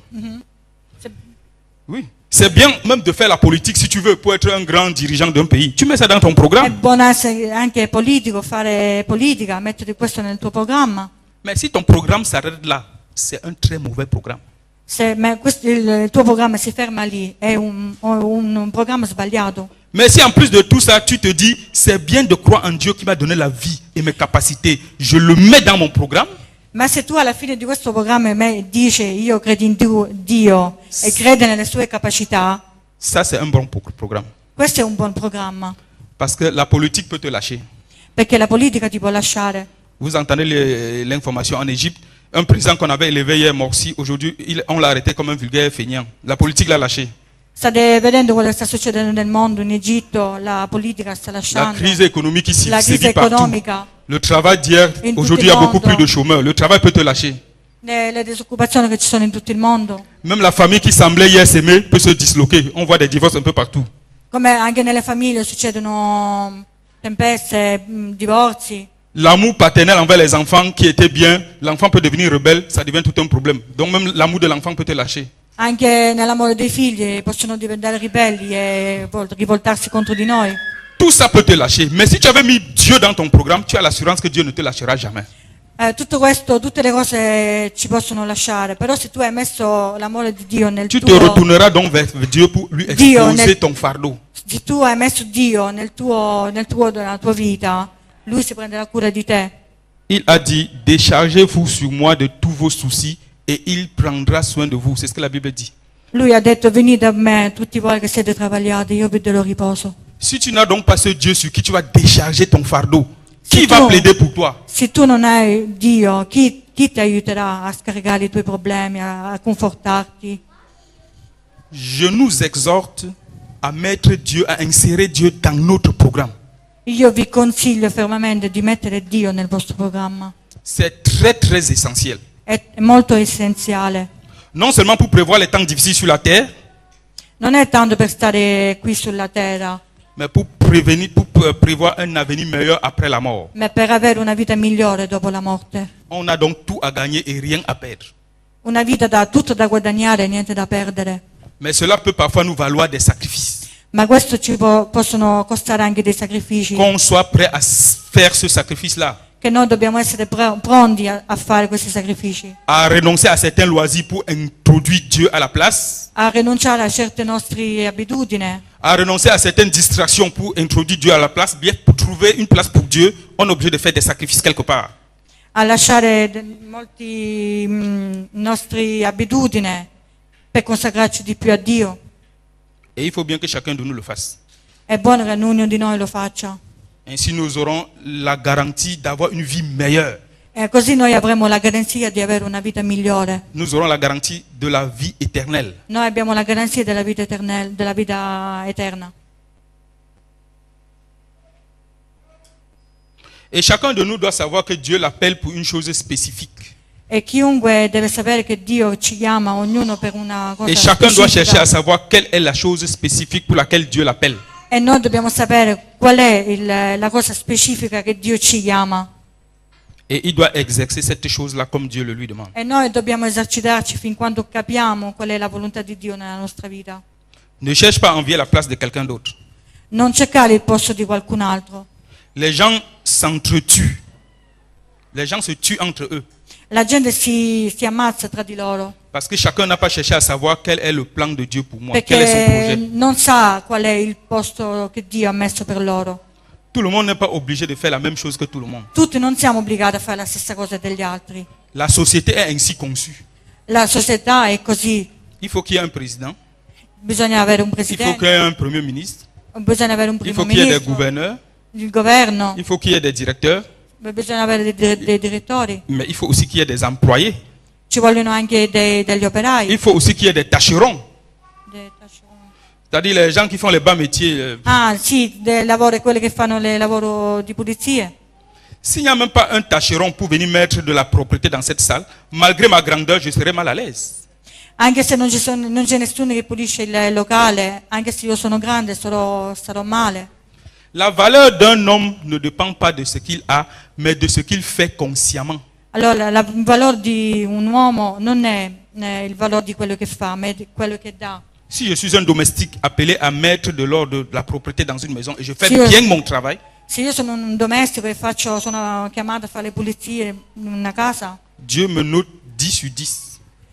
Oui. C'est bien même de faire la politique si tu veux pour être un grand dirigeant d'un pays. Tu mets ça dans ton È programme. buono essere anche politico, fare politica, mettere questo nel tuo programma. Mais si ton programme s'arrête là, c'est un très mauvais programme. Se il tuo programma si ferma lì, è un programma sbagliato. Mais si en plus de tout ça, tu te dis, c'est bien de croire en Dieu qui m'a donné la vie et mes capacités, je le mets dans mon programme. Ma se tu alla fine di questo programma dici io credo in Dio e credi nelle sue capacità, Ça, c'est un bon programme. questo è un buon programma, Parce que la politique peut te lâcher. perché la politica ti può lasciare. Vous entendez l'information en Égypte. Un président qu'on avait élevé hier, Morsi, aujourd'hui, on l'a arrêté comme un vulgaire feignant. La politique l'a lâché. State vedendo quello che sta succedendo nel mondo, in Egitto, la politica sta La lasciando. crise économique ici, La crisi sévit partout. economica, Le travail d'hier, In tutto aujourd'hui, il y il a beaucoup mondo. plus de chômeurs. Le travail peut te lâcher. le disoccupazioni che ci sono in tutto il mondo. Même la famille qui semblait hier s'aimer peut se disloquer. On voit des divorces un peu partout. Come anche nelle famiglie succedono tempeste, divorzi. L'amour paternel envers les enfants qui était bien, l'enfant peut devenir rebelle, ça devient tout un problème. Donc même l'amour de l'enfant peut te lâcher. Anche nell'amore dei figli possono diventare ribelli e rivoltarsi contro di noi. Tout ça peut te lâcher. Mais si tu avais mis Dieu dans ton programme, tu as l'assurance que Dieu ne te lâchera jamais. Tutto questo, tutte le cose ci possono lasciare, però se tu hai messo l'amore di Dio nel Tu te tuo, retourneras donc vers Dieu pour lui Dio exposer nel- ton fardeau. se tu hai messo Dio nella tua vita, Lui si prenderà cura di te. Il a dit, déchargez-vous sur moi de tous vos soucis et il prendra soin de vous. C'est ce que la Bible dit. Lui ha detto venite a me tutti voi che siete travagliati, io vi darò riposo. Si tu n'as donc pas ce Dieu sur qui tu vas décharger ton fardeau, qui Si va tu- plaider pour toi? Se tu non hai Dio, chi ti aiuterà a scaricare i tuoi problemi, a confortarti? Je nous exhorte à mettre Dieu, à insérer Dieu dans notre programme. Io vi consiglio fermamente di mettere Dio nel vostro programma. C'est très très essentiel. È molto essenziale. Non seulement pour prévoir les temps difficiles sur la terre, Non è tanto per stare qui sulla terra, mais pour prévenir, pour prévoir un avenir meilleur après la mort. ma per avere una vita migliore dopo la morte. On a donc tout à gagner et rien à perdre. Una vita tutto da guadagnare e niente da perdere. Mais cela peut parfois nous valoir des sacrifices. Ma questo ci possono costare anche dei sacrifici. Qu'on soit prêt à faire ce sacrifice-là, Che noi dobbiamo essere pronti a fare questi sacrifici. à renoncer à certains loisirs pour introduire Dieu à la place, A rinunciare a certe nostre abitudini. à renoncer à certaines distractions pour introduire Dieu à la place, bien pour trouver une place pour Dieu, on est obligé de faire des sacrifices quelque part. A lasciare molti nostre abitudini per consacrarci di più a Dio. Et il faut bien que chacun de nous le fasse. È buono che ognuno di noi lo faccia. Ainsi, nous aurons la garantie d'avoir une vie meilleure. E così noi avremo la garanzia di avere una vita migliore. Nous aurons la garantie de la vie éternelle. Noi abbiamo la garanzia della vita eterna. Et chacun de nous doit savoir que Dieu l'appelle pour une chose spécifique. E chiunque deve sapere che Dio ci chiama, ognuno per una cosa Et chacun doit chercher specifica. à savoir quelle est la chose spécifique pour laquelle Dieu l'appelle. E noi dobbiamo sapere qual è la cosa specifica che Dio ci chiama. Et il doit exercer cette chose-là comme Dieu le lui demande. E noi dobbiamo esercitarci fin quando capiamo qual è la volontà di Dio nella nostra vita. Ne cherche pas à envier la place de quelqu'un d'autre. Non cercare il posto di qualcun altro. Les gens s'entretuent. Les gens se tuent entre eux. La gente si ammazza tra di loro Parce que chacun n'a pas cherché à savoir quel est le plan de Dieu pour moi, quel est son perché projet. non sa qual è il posto che Dio ha messo per loro. Tout le monde n'est pas obligé de faire la même chose que tout le monde. Tutti non siamo obbligati a fare la stessa cosa degli altri. La société est ainsi conçue. La società è così. Il faut qu'il y ait un président, Bisogna avere un il faut qu'il y presidente, ait un premier ministre, bisogna avere un il primo faut qu'il y ait des ministro, gouverneurs, il governo, il faut qu'il y ait des directeurs, bisogna avere dei direttori, mais il faut aussi qu'il y ait des employés. ci vogliono anche degli operai. Il faut aussi qu'il y ait des tâcherons. C'est-à-dire les gens qui font les bas métiers. Ah sì, quelli che fanno il lavoro di pulizie. S'il n'y a même pas un tâcheron pour venir mettre de la propreté dans cette salle, malgré ma grandeur, je serai mal à l'aise. Anche se non c'è nessuno che pulisce il locale, anche se io sono grande starò male. La valeur d'un homme ne dépend pas de ce qu'il a, mais de ce qu'il fait consciemment. Allora, il valore di un uomo non è il valore di quello che fa, ma è di quello che dà. Si je suis un domestique appelé à mettre de l'ordre, de la propreté dans une maison et je fais Si bien mon travail, Se io sono un domestico e sono chiamata a fare le pulizie in una casa, Dieu me note 10 sur 10.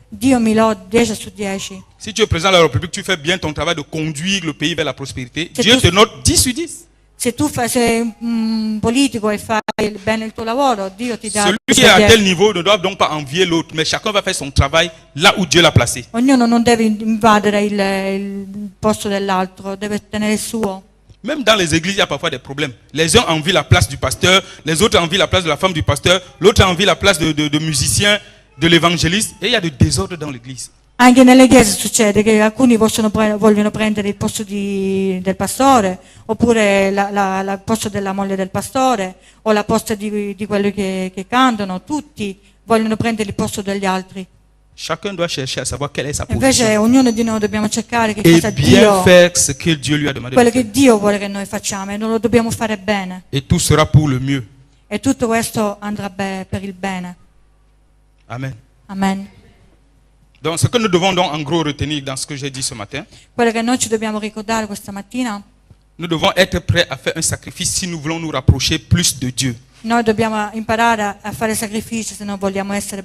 Dio mi lo 10 su 10. Si tu es président de la République, tu fais bien ton travail de conduire le pays vers la prospérité, C'est Dieu tout. te note 10 sur 10. Se tu sei un politico e fai bene il tuo lavoro, Dio ti dà Celui 10 qui est su à 10. tel niveau ne doit donc pas envier l'autre, mais chacun va faire son travail là où Dieu l'a placé. Ognuno non deve invadere il posto dell'altro, deve tenere il suo. Même dans les églises, il y a parfois des problèmes. Les uns envient la place du pasteur, les autres envient la place de la femme du pasteur, l'autre envie la place de musicien, de l'évangéliste, et il y a du désordre dans l'église. Anche nelle chiese succede che alcuni vogliono prendere il posto del pastore, oppure il posto della moglie del pastore, o la posta di quelli che cantano. Tutti vogliono prendere il posto degli altri. Chacun doit chercher à savoir quelle est sa Invece position ognuno di noi dobbiamo cercare che et cosa bien Dio, faire ce que Dieu lui a demandé de quello che faire. Dio vuole che noi facciamo, e non lo dobbiamo fare bene. Et tout sera pour le mieux. E tutto questo andrà per il bene. Amen. Amen. Donc ce que nous devons donc en gros retenir dans ce que j'ai dit ce matin, Quello che noi ci dobbiamo ricordare questa mattina, nous devons être prêts à faire un sacrifice si nous voulons nous rapprocher plus de Dieu. noi dobbiamo imparare a fare sacrifici se non vogliamo essere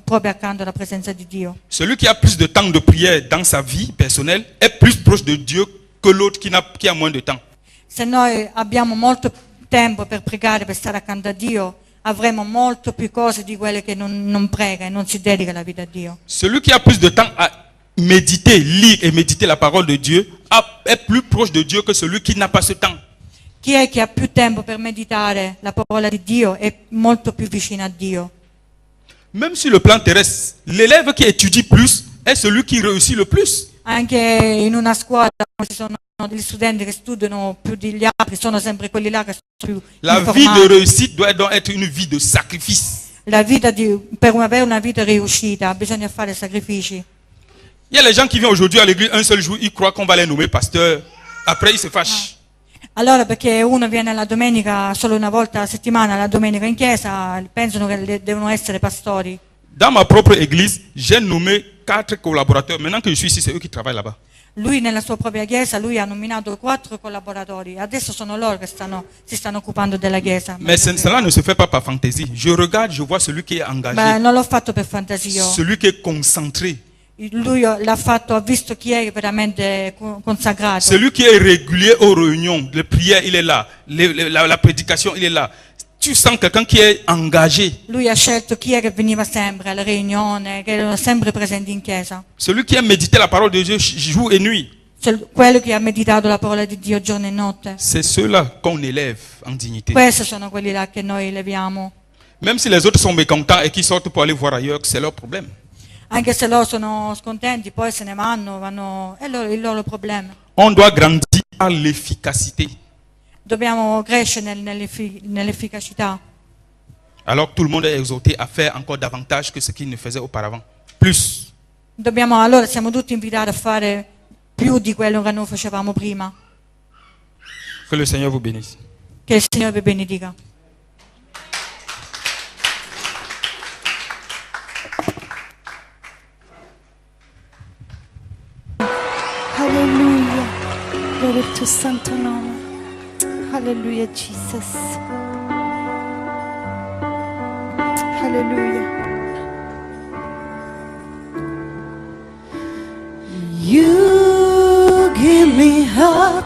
proprio accanto alla presenza di Dio. Celui qui a plus de temps de prière dans sa vie personnelle est plus proche de Dieu que l'autre qui a moins de temps. Se noi abbiamo molto tempo per pregare, per stare accanto a Dio, avremo molto più cose di quelle che non prega e non si dedica la vita a Dio. Celui qui a plus de temps à méditer, lire et méditer la parole de Dieu est plus proche de Dieu que celui qui n'a pas ce temps. Chi è che ha più tempo per meditare la parola di Dio è molto più vicino a Dio. Même sur le plan terrestre, l'élève qui étudie plus est celui qui réussit le plus. Anche in una scuola ci sono degli studenti che studiano più degli altri, sono sempre quelli là che sono più La vie de informati. réussite doit donc être une vie de sacrifice. Per avere una vita riuscita bisogna fare sacrifici. Il y a les gens qui viennent aujourd'hui à l'église un seul jour, ils croient qu'on va les nommer pasteurs. Après, ils se fâchent. Allora perché uno viene la domenica solo una volta a settimana, la domenica in chiesa, pensano che devono essere pastori. Dans ma propre église, j'ai nommé 4 collaborateurs. Maintenant que je suis ici, c'est eux qui travaillent là-bas. Lui nella sua propria chiesa, lui ha nominato 4 collaboratori, adesso sono loro che si stanno occupando della chiesa. Mais cela ne se fait pas par fantaisie. Je regarde, je vois celui qui est engagé, Beh, non l'ho fatto per fantasia. celui qui est concentré, Lui l'ha fatto, ha visto chi è veramente consacrato. celui qui est régulier aux réunions. Les prières, il est là. La prédication, il est là. Tu sens quelqu'un qui est engagé. Lui ha scelto chi è che veniva sempre alla riunione, che erano sempre presenti in chiesa. Celui qui a médité la parole de Dieu jour et nuit. Quello che ha meditato la parola di Dio giorno e notte. C'est ceux-là qu'on élève en dignité. Questi sono quelli là che noi leviamo. Même si les autres sont mécontents et qu'ils sortent pour aller voir ailleurs, c'est leur problème. Anche se loro sono scontenti, poi se ne vanno, è il loro problema. On doit grandir à l'efficacité. Dobbiamo crescere nell'efficacità. Alors tout le monde est exhorté à faire encore davantage que ce qu'il ne faisait auparavant. Plus. Allora siamo tutti invitati a fare più di quello che noi facevamo prima. Que le Seigneur vous bénisse. Che il Signore vi benedica. tuo santo nome. Alleluia, Jesus. Alleluia. You give me hope.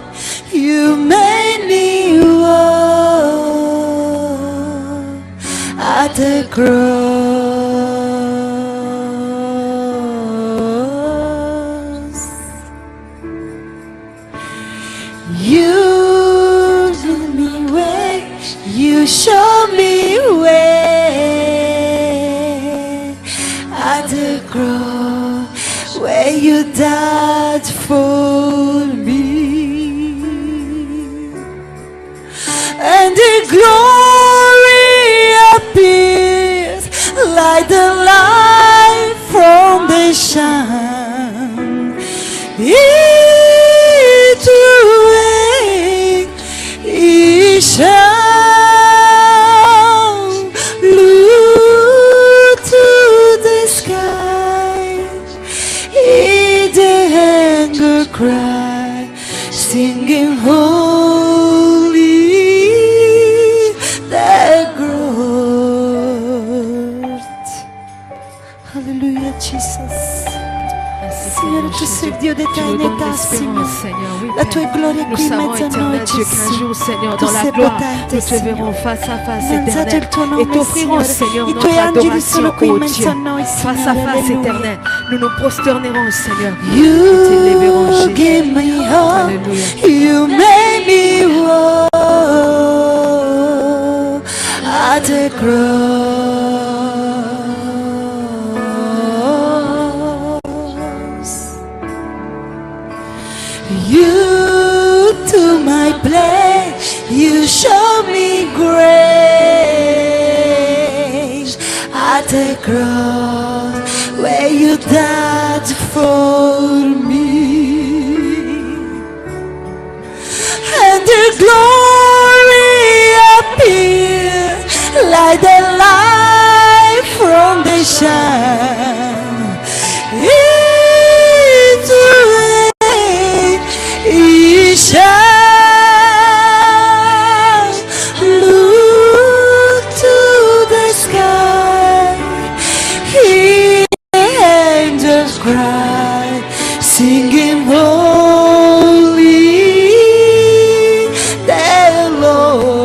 You made me whole at the cross. You give me way. You show me way at the cross where you died for me. And the glory appears like the light from the sun. It rain, it shine. Look to the sky, hear the anger cry, singing holy. Alleluia, Jesus. Signore, tu sei il Dio d'eternità, Signore. La tua gloria è qui in mezzo a noi, Gesù. Tu sei potente, Signore. Innalzato il tuo nome, Signore. I tuoi angeli sono qui in mezzo a noi, face à Signore. face éternel. Nous nous prosternerons, Seigneur. You give me hope. You made me whole at the cross. You to my place, you show me grace at the cross where you died for me. And the glory appeared like the light from the sun. Shine, look to the sky, hear the angels cry, singing holy, the Lord.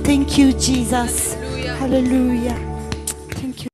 Thank you, Jesus. Hallelujah.